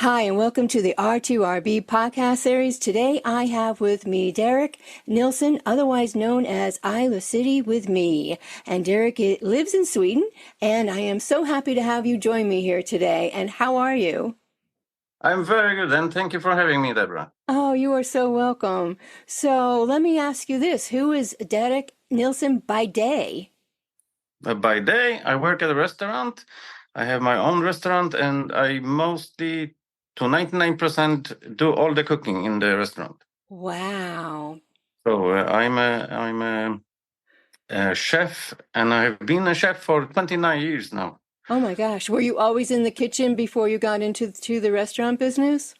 Hi, and welcome to the R2RB podcast series. Today I have with me Darek Nilsson, otherwise known as iLuCidi with me. And Darek lives in Sweden, and I am so happy to have you join me here today. And how are you? I'm very good, and thank you for having me, Deborah. Oh, you are so welcome. So let me ask you this. Who is Darek Nilsson by day? By day, I work at a restaurant. I have my own restaurant, and I mostly, to 99%, do all the cooking in the restaurant. Wow. So I'm a chef, and I've been a chef for 29 years now. Oh my gosh. Were you always in the kitchen before you got into the restaurant business?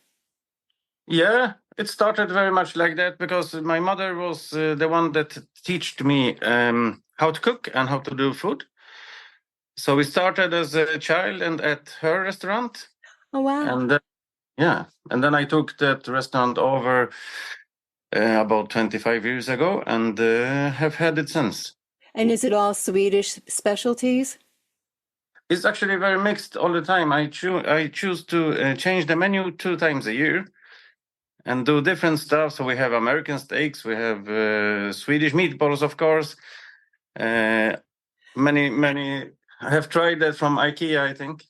Yeah, it started very much like that because my mother was the one that taught me how to cook and how to do food. So we started as a child and at her restaurant. Oh, wow. And and then I took that restaurant over about 25 years ago and have had it since. And is it all Swedish specialties? It's actually very mixed all the time. I choose to change the menu 2 times a year and do different stuff. So we have American steaks, we have Swedish meatballs, of course. Many. I have tried that from IKEA, I think.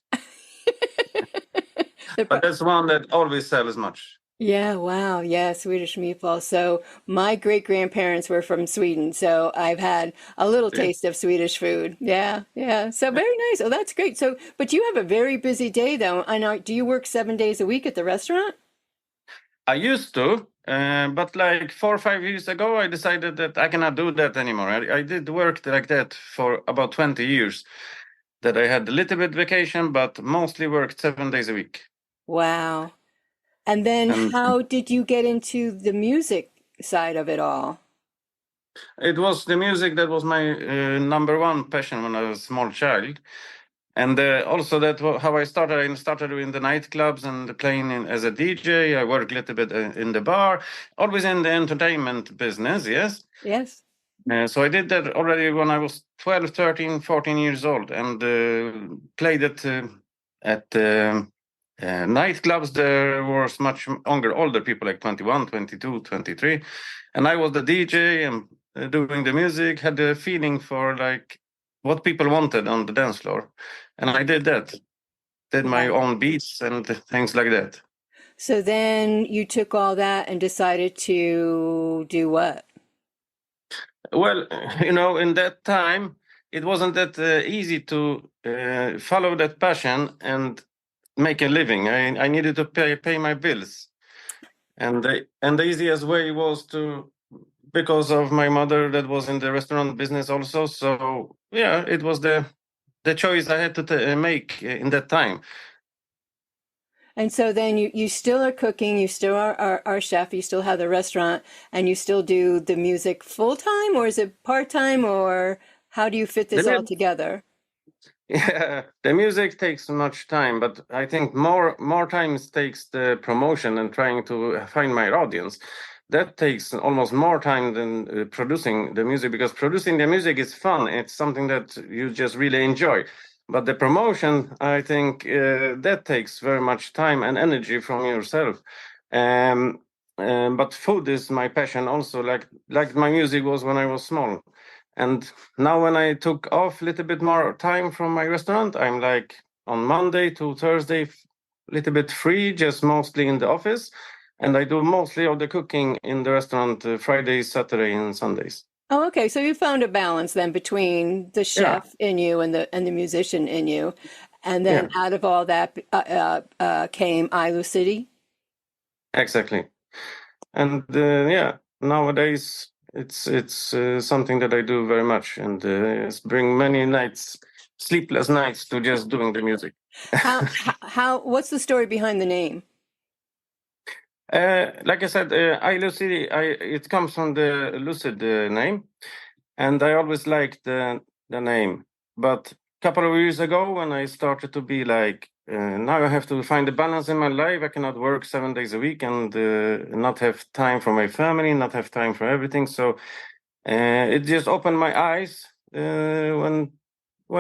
But that's one that always sells much. Yeah, wow. Yeah, Swedish meatballs. So my great-grandparents were from Sweden, so I've had a little Yeah. taste of Swedish food. Yeah, yeah. So very nice. Oh, that's great. So, but you have a very busy day though. I know, do you work 7 days a week at the restaurant? I used to, but like 4 or 5 years ago, I decided that I cannot do that anymore. I did work like that for about 20 years, that I had a little bit vacation, but mostly worked 7 days a week. Wow. And then And how did you get into the music side of it all? it was the music that was my number one passion when I was a small child. And also how I started. I started in the nightclubs and playing as a DJ. I worked a little bit in the bar, always in the entertainment business, yes. Yes. So I did that already when I was 12, 13, 14 years old and played it at nightclubs. There was much older people, like 21, 22, 23. And I was the DJ and doing the music, had the feeling for like what people wanted on the dance floor. And I did that, did my Wow. own beats and things like that. So then you took all that and decided to do what? Well, in that time, it wasn't that easy to follow that passion and make a living. I needed to pay my bills, and the easiest way was to, because of my mother that was in the restaurant business also. So yeah, it was the choice I had to make in that time. And so then you still are cooking, you still are chef, you still have the restaurant, and you still do the music full time, or is it part time, or how do you fit The this all together? Yeah, the music takes much time, but I think more times takes the promotion and trying to find my audience. That takes almost more time than producing the music, because producing the music is fun. It's something that you just really enjoy. But the promotion, I think, that takes very much time and energy from yourself. Um, but food is my passion also, like my music was when I was small. And now when I took off a little bit more time from my restaurant, I'm like on Monday to Thursday, a little bit free, just mostly in the office. And I do mostly of the cooking in the restaurant Fridays, Saturday, and Sundays. Oh, okay. So you found a balance then between the Yeah, chef in you and the musician in you, and then yeah, out of all that came iLuCidi. exactly. And yeah, nowadays it's something that I do very much, and it's bring many nights, sleepless nights, to just doing the music. What's the story behind the name? Like I said, iLuCidi, it comes from the Lucid name, and I always liked the name. But a couple of years ago, when I started to be like, now I have to find a balance in my life. I cannot work 7 days a week and not have time for my family, not have time for everything. So it just opened my eyes when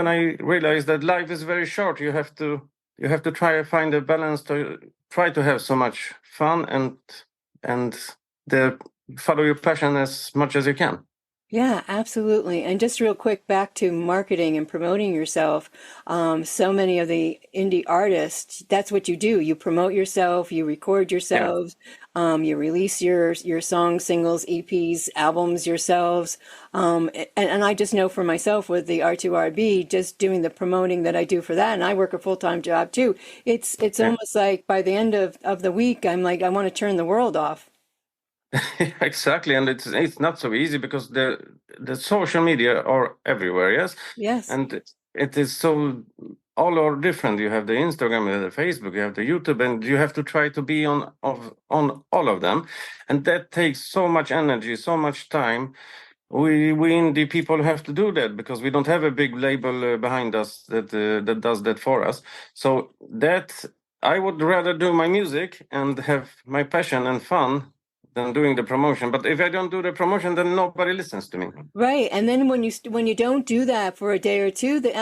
I realized that life is very short. You have to try to find a balance try to have so much fun and follow your passion as much as you can. Yeah, absolutely. And just real quick, back to marketing and promoting yourself. So many of the indie artists, that's what you do. You promote yourself, you record Yeah. yourselves, you release your songs, singles, EPs, albums yourselves. And I just know for myself with the R2RB, just doing the promoting that I do for that, and I work a full-time job too. It's Yeah. almost like by the end of the week, I'm like, I want to turn the world off. Exactly, and it's not so easy because the social media are everywhere, yes, Yes. and it is so all are different. You have the Instagram, you have the Facebook, you have the YouTube, and you have to try to be on all of them, and that takes so much energy, so much time. We indie people have to do that because we don't have a big label behind us that does that for us. So that I would rather do my music and have my passion and fun than doing the promotion. But if I don't do the promotion, then nobody listens to me. Right. And then when you don't do that for a day or two, the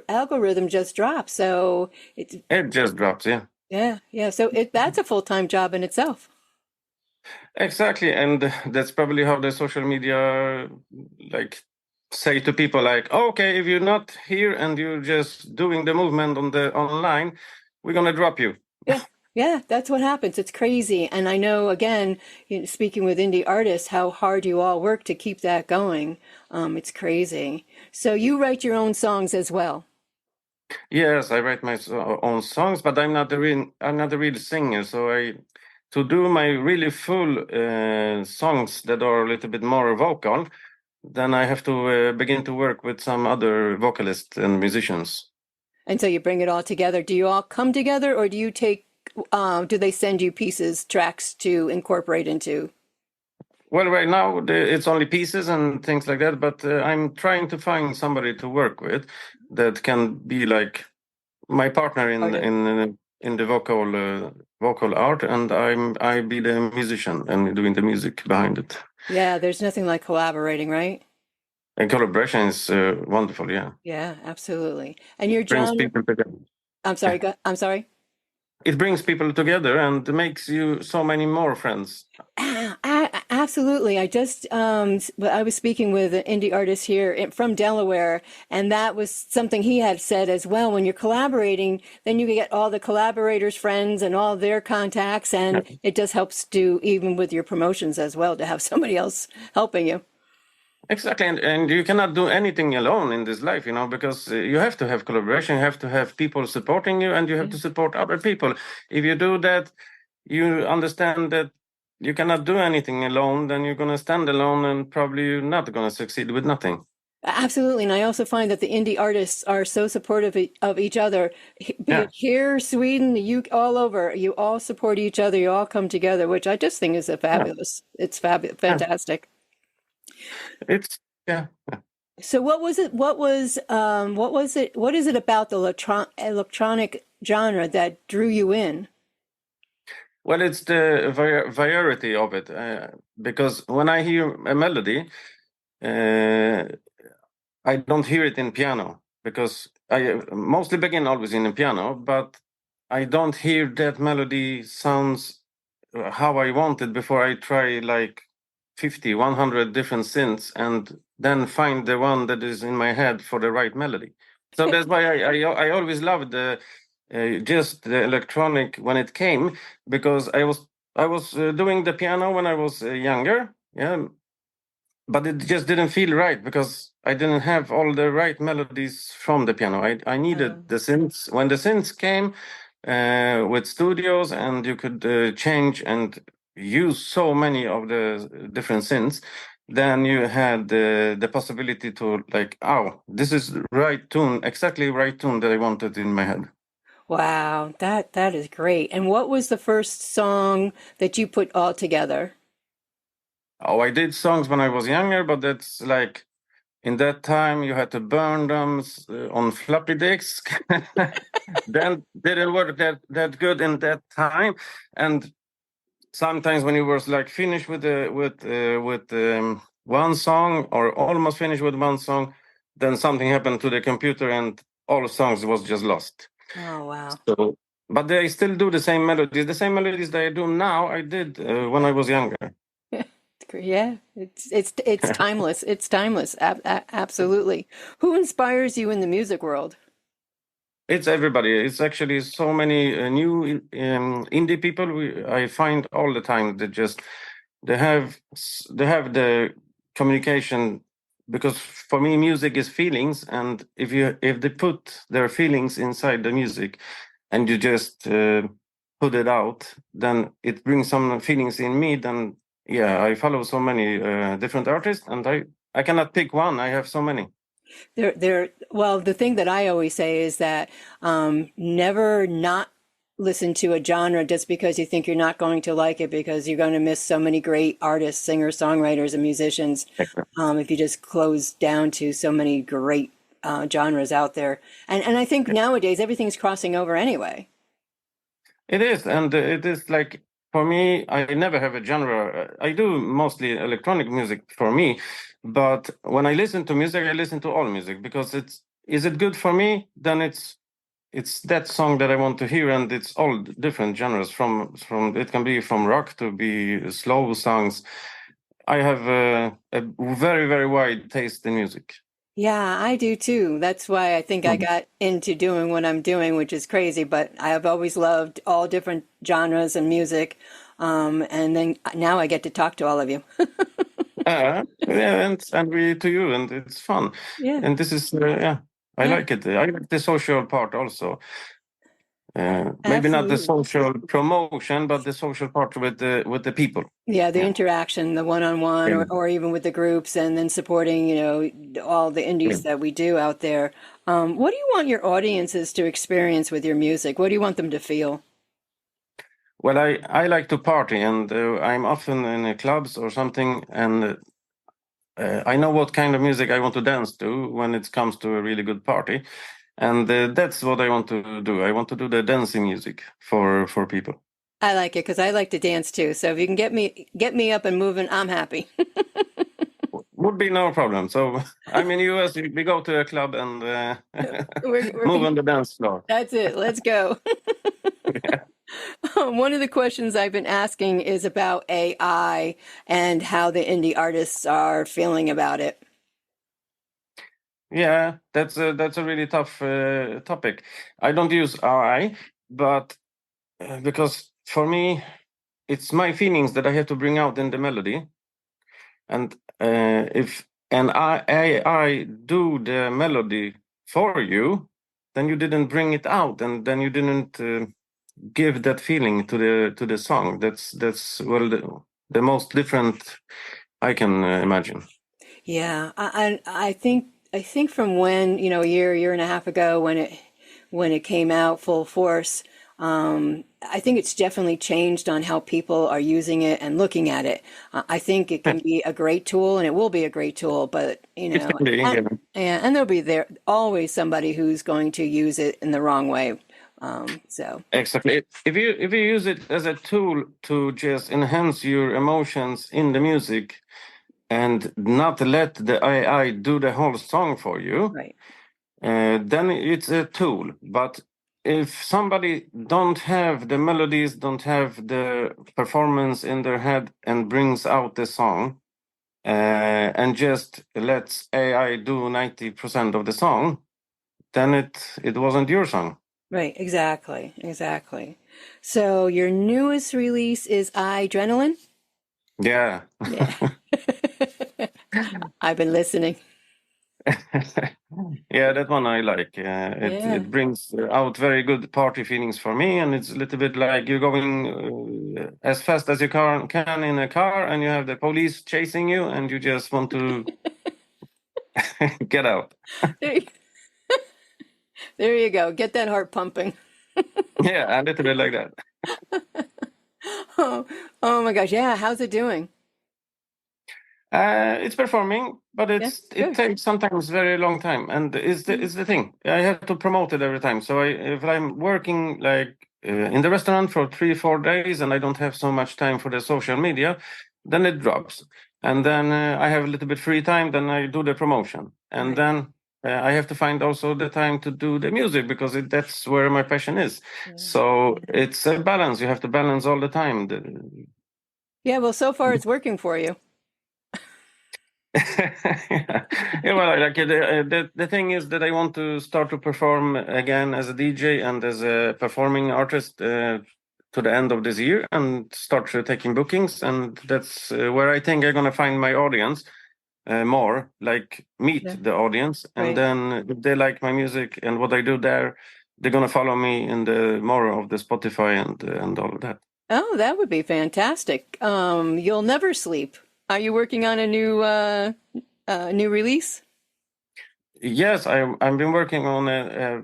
algorithm just drops. So it's It just drops, yeah. yeah, yeah. So that's a full-time job in itself. Exactly, and that's probably how the social media like say to people like, okay, if you're not here and you're just doing the movement on the online, we're gonna drop you. Yeah. Yeah, that's what happens. It's crazy. And I know again, speaking with indie artists, how hard you all work to keep that going. It's crazy. So you write your own songs as well. Yes, I write my own songs, but I'm not a real singer. So to do my really full songs that are a little bit more vocal, then I have to begin to work with some other vocalists and musicians. And so you bring it all together. Do you all come together or do you take do they send you pieces, tracks to incorporate into? Well, right now it's only pieces and things like that, but I'm trying to find somebody to work with that can be like my partner in the vocal art, and I be the musician and doing the music behind it. Yeah, there's nothing like collaborating, right? And collaboration is wonderful, yeah. Yeah, absolutely. And your Brings genre, people together. I'm sorry, Yeah. I'm sorry. It brings people together and makes you so many more friends. Absolutely. I was speaking with an indie artist here from Delaware, and that was something he had said as well. When you're collaborating, then you get all the collaborators' friends and all their contacts, Yeah. and it just helps to even with your promotions as well to have somebody else helping you. Exactly, and you cannot do anything alone in this life, because you have to have collaboration, you have to have people supporting you, and you have Yeah. to support other people. If you do that, you understand that you cannot do anything alone, then you're going to stand alone and probably you're not going to succeed with nothing. Absolutely. And I also find that the indie artists are so supportive of each other, be Yeah, it here, Sweden, the UK, all over. You all support each other. You all come together, which I just think is a yeah, fabulous. It's fabulous, yeah. fantastic. It's yeah. So what was it? What was it? What is it about the electronic genre that drew you in? Well, it's the variety of it, because when I hear a melody, uh, I don't hear it in piano because I mostly begin always in the piano, but I don't hear that melody sounds how I want it before I try like 50, 100 different synths and then find the one that is in my head for the right melody. So that's why I always loved just the electronic when it came because I was doing the piano when I was younger, yeah, but it just didn't feel right because I didn't have all the right melodies from the piano. I needed the synths. When the synths came with studios and you could change and use so many of the different synths, then you had the possibility to like, oh, this is the right tune, exactly right tune that I wanted in my head. Wow, that is great. And what was the first song that you put all together? Oh, I did songs when I was younger, but that's like in that time you had to burn them on floppy disk. Then didn't work that good in that time, and sometimes when you was like finished with one song or almost finished with one song, then something happened to the computer and all the songs was just lost. Oh, wow. So but they still do the same melodies. The same melodies that I do now, I did when I was younger. Yeah, it's timeless. It's timeless. Absolutely. Who inspires you in the music world? It's everybody. It's actually so many new indie people I find all the time that just they have the communication, because for me music is feelings, and if they put their feelings inside the music and you just put it out, then it brings some feelings in me. Then yeah, I follow so many different artists, and I cannot pick one. I have so many. Well, the thing that I always say is that never not listen to a genre just because you think you're not going to like it, because you're going to miss so many great artists, singers, songwriters, and musicians if you just close down to so many great genres out there. And I think nowadays everything's crossing over anyway. It is, and it is like, for me, I never have a genre. I do mostly electronic music for me, but when I listen to music, I listen to all music, because is it good for me? Then it's that song that I want to hear, and it's all different genres. From it can be from rock to be slow songs. I have a very very wide taste in music. Yeah, I do too. That's why I think I Mhm. got into doing what I'm doing, which is crazy, but I have always loved all different genres and music. And then now I get to talk to all of you. Yeah, and we to you, and it's fun. Yeah, And this is yeah, I yeah, like it. I like the social part also. Maybe not the absolutely. social promotion, but the social part with the people. Yeah, the Yeah. interaction, the one-on-one, Yeah. or even with the groups, and then supporting, all the Yeah. indies that we do out there. What do you want your audiences to experience with your music? What do you want them to feel? Well, I like to party, and I'm often in clubs or something, and I know what kind of music I want to dance to when it comes to a really good party, and that's what I want to do. I want to do the dancing music for people. I like it because I like to dance too. So if you can get me up and moving, I'm happy. Would be no problem. So I'm in US. We go to a club and We're move on the dance floor. That's it. Let's go. One of the questions I've been asking is about AI and how the indie artists are feeling about it. Yeah, that's a really tough topic. I don't use AI, but because for me, it's my feelings that I have to bring out in the melody, and if an AI do the melody for you, then you didn't bring it out, and then you didn't give that feeling to the song. That's well the most different I can imagine. Yeah, I think from when, a year and a half ago when it came out full force, I think it's definitely changed on how people are using it and looking at it. I think it can be a great tool and it will be a great tool, but It can be, yeah. and there'll be there always somebody who's going to use it in the wrong way. So Exactly. If you use it as a tool to just enhance your emotions in the music and not let the AI do the whole song for you, right. then it's a tool. But if somebody don't have the melodies, don't have the performance in their head, and brings out the song, and just lets AI do 90% of the song, then it wasn't your song. Right, exactly, exactly. So your newest release is iAdrenaline? Yeah. Yeah. I've been listening. Yeah, that one I like. Yeah. It brings out very good party feelings for me, and it's a little bit like you're going as fast as you can in a car, and you have the police chasing you, and you just want to get out. There you, there you go. Get that heart pumping. Yeah, a little bit like that. Oh, oh my gosh. Yeah, how's it doing? It's performing, but Yeah, it good. takes sometimes very long time, and is the thing. I have to promote it every time. So if I'm working like in the restaurant for 3 4 days, and I don't have so much time for the social media, then it drops. And then I have a little bit free time. Then I do the promotion, and Right. then I have to find also the time to do the music because that's where my passion is. Yeah. So it's a balance. You have to balance all the time. Yeah, well, so far it's working for you. Yeah. Yeah, well, like the thing is that I want to start to perform again as a DJ and as a performing artist to the end of this year and start taking bookings, and that's where I think I'm gonna find my audience more, like meet Yeah. the audience, and Right. then if they like my music and what I do there, they're gonna follow me in the more of the Spotify and all of that. Oh, that would be fantastic. You'll never sleep. Are you working on a new release? Yes, I've been working on a.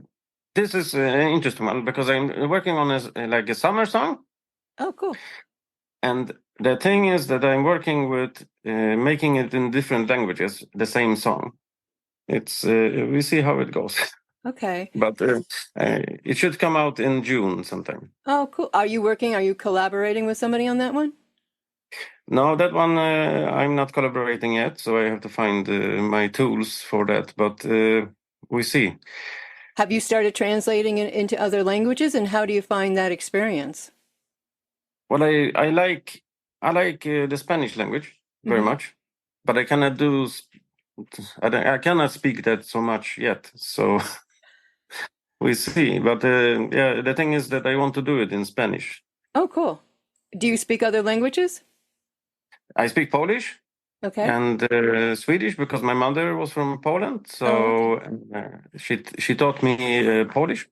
This is an interesting one because I'm working on like a summer song, Oh, cool. and the thing is that I'm working with making it in different languages, the same song. It's we see how it goes, Okay. but it should come out in June sometime. Oh, cool. Are you collaborating with somebody on that one? No, that one I'm not collaborating yet, so I have to find my tools for that. But we see. Have you started translating it into other languages, and how do you find that experience? Well, I like the Spanish language very Hmm. much, but I cannot do I cannot speak that so much yet. So we see. But yeah, the thing is that I want to do it in Spanish. Oh, cool. Do you speak other languages? I speak Polish Okay. and Swedish because my mother was from Poland, Oh, okay. so she taught me Polish.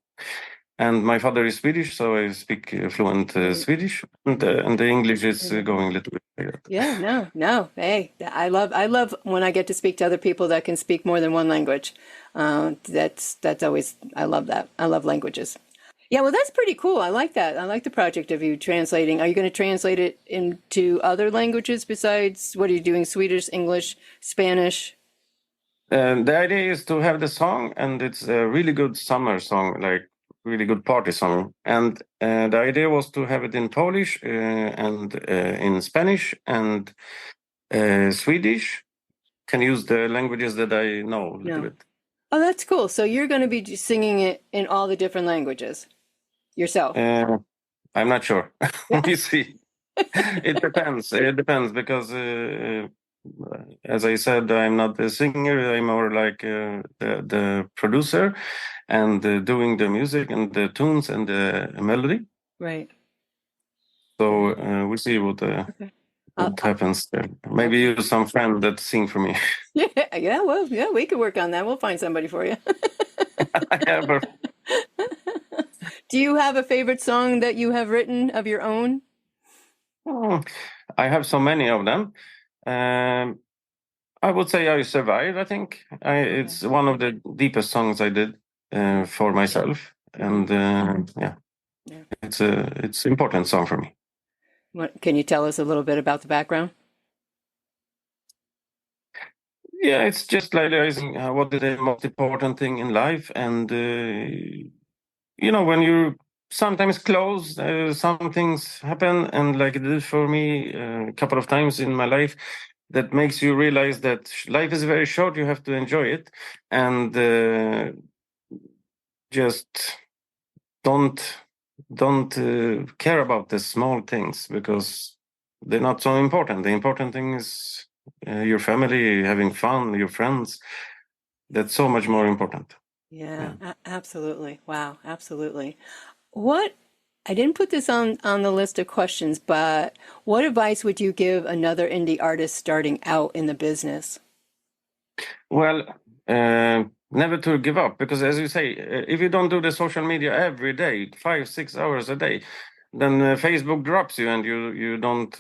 And my father is Swedish, so I speak fluent Great. Swedish, and the English is going a little bit like that. Yeah, no, no. Hey, I love when I get to speak to other people that can speak more than one language. That's always, I love that. I love languages. Yeah, well, that's pretty cool. I like that. I like the project of you translating. Are you going to translate it into other languages besides what are you doing? Swedish, English, Spanish? The idea is to have the song, and it's a really good summer song, like really good party song. And the idea was to have it in Polish and in Spanish and Swedish. Can use the languages that I know a little No. bit. Oh, that's cool. So you're going to be singing it in all the different languages yourself. Uh, I'm not sure. Yeah. We see. It depends. It depends because, as I said, I'm not the singer. I'm more like the producer and doing the music and the tunes and the melody. Right. So we see Okay. what happens there. Maybe Okay. use some friend that sing for me. Yeah, yeah, well, yeah, we could work on that. We'll find somebody for you. Yeah, but Do you have a favorite song that you have written of your own? oh, I have so many of them. Um, I would say I survived. I think Okay. it's one of the deepest songs I did for myself, Hmm. and yeah, Yeah. it's important song for me. What, can you tell us a little bit about the background? Yeah, it's just like realizing what is the most important thing in life, and when you sometimes close, some things happen, and like it did for me a couple of times in my life, that makes you realize that life is very short. You have to enjoy it, and just don't care about the small things because they're not so important. The important thing is your family, having fun, your friends. That's so much more important. Yeah, Yeah. absolutely. Wow, absolutely. What, I didn't put this on the list of questions, but what advice would you give another indie artist starting out in the business? Well, never to give up because, as you say, if you don't do the social media every day, 5 6 hours a day, then Facebook drops you and you don't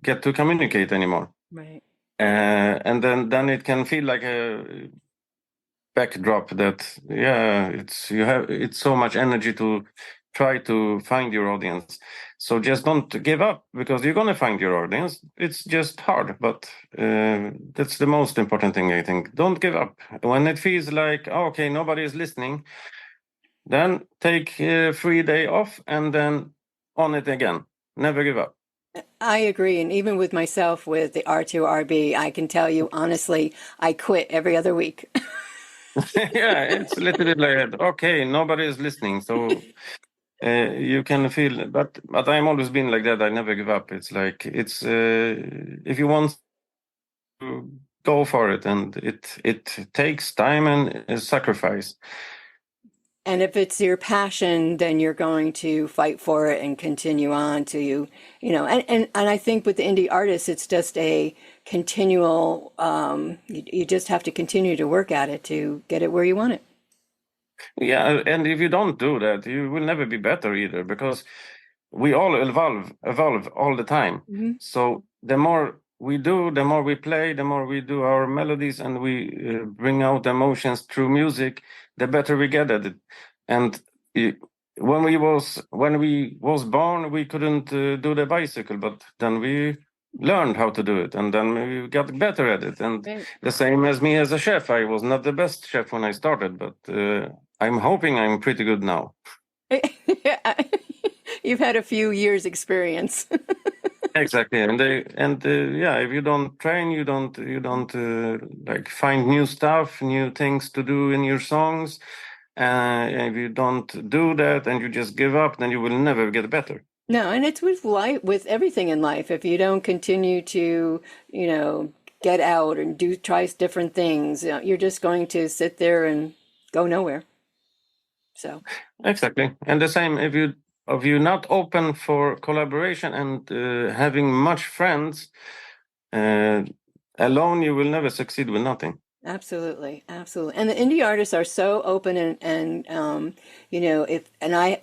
get to communicate anymore. Right. And then it can feel like a backdrop that it's so much energy to try to find your audience, so just don't give up because you're going to find your audience. It's just hard, but that's the most important thing, I think. Don't give up when it feels like, oh, okay, nobody is listening. Then take a free day off and then on it again. Never give up. I agree. And even with myself with the R2RB, I can tell you honestly, I quit every other week. Yeah, it's a little bit like that. Okay, nobody is listening, so you can feel. But I'm always been like that. I never give up. It's like it's if you want to go for it, and it takes time and sacrifice. And if it's your passion, then you're going to fight for it and continue on to and I think with the indie artists, it's just a continual, you just have to continue to work at it to get it where you want it. Yeah, and if you don't do that, you will never be better either, because we all evolve all the time. Mhm. So the more we do, the more we play, the more we do our melodies, and we bring out emotions through music, the better we get at it. And uh, when we was born, we couldn't do the bicycle, but then we learned how to do it, and then we got better at it. And Right. the same as me as a chef, I was not the best chef when I started, but I'm hoping I'm pretty good now. You've had a few years experience. Exactly, and yeah, if you don't train, you don't like find new stuff, new things to do in your songs. If you don't do that and you just give up, then you will never get better. No, and it's with life, with everything in life. If you don't continue to, you know, get out and try different things, you're just going to sit there and go nowhere. So, Exactly, and the same if you're not open for collaboration and having much friends, uh, alone you will never succeed with nothing. absolutely, absolutely. And the indie artists are so open and if and I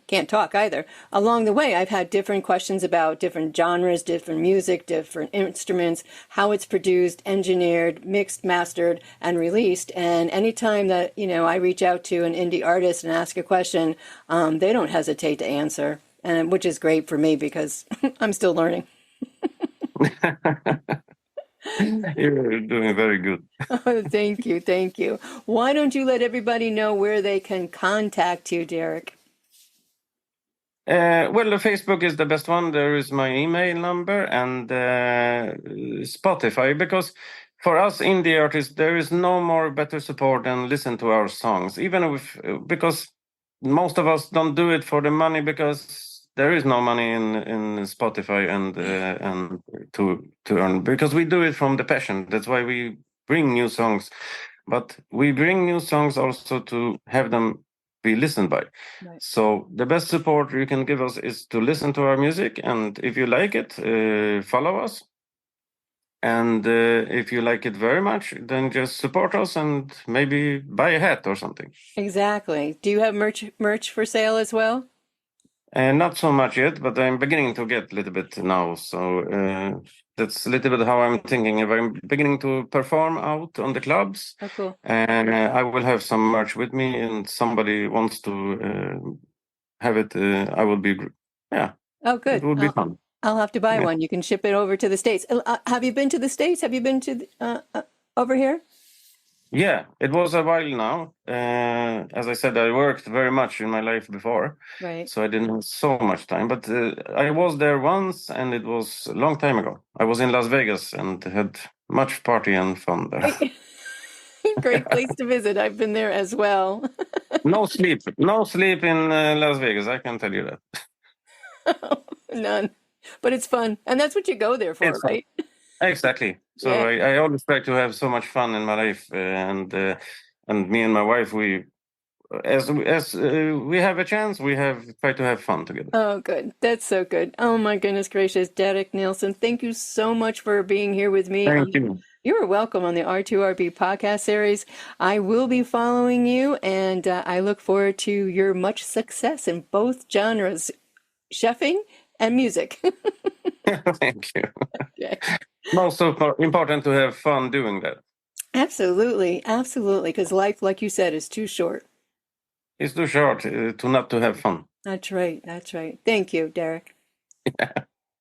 can't talk either. Along the way, I've had different questions about different genres, different music, different instruments, how it's produced, engineered, mixed, mastered, and released. And anytime that, I reach out to an indie artist and ask a question, they don't hesitate to answer, and which is great for me because I'm still learning. You're doing very good. Oh, thank you, thank you. Why don't you let everybody know where they can contact you, Derek? Well, the Facebook is the best one. There is my email number and Spotify, because for us indie artists, there is no more better support than listen to our songs. Even if because most of us don't do it for the money, because there is no money in Spotify and to earn, because we do it from the passion. That's why we bring new songs, but we bring new songs also to have them be listened by. Right. So the best support you can give us is to listen to our music, and if you like it, follow us. And if you like it very much, then just support us and maybe buy a hat or something. Exactly. Do you have merch for sale as well? Not so much yet, but I'm beginning to get a little bit now. So that's a little bit how I'm thinking. If I'm beginning to perform out on the clubs, Oh, cool. and I will have some merch with me, and somebody wants to have it, I will be, yeah, Oh, it good. would be fun. I'll have to buy Yeah. one. You can ship it over to the States. Have you been to the States? Have you been to over here? Yeah, it was a while now. As I said, I worked very much in my life before, Right. so I didn't have so much time. But I was there once, and it was a long time ago. I was in Las Vegas and had much party and fun there. Great place to visit. I've been there as well. No sleep in Las Vegas. I can tell you that. None. But it's fun. And that's what you go there for, It's fun. right? Exactly. So Yeah. I always try to have so much fun in my life, and me and my wife, as we have a chance, we have try to have fun together. Oh, good. That's so good. Oh my goodness gracious, Darek Nilsson, thank you so much for being here with me. Thank you. You are welcome on the R2RB podcast series. I will be following you, and I look forward to your much success in both genres, chefing and music. Thank you. Okay. Also important to have fun doing that. Absolutely, absolutely, because life, like you said, is too short. It's too short to not to have fun. That's right, that's right. Thank you, Derek.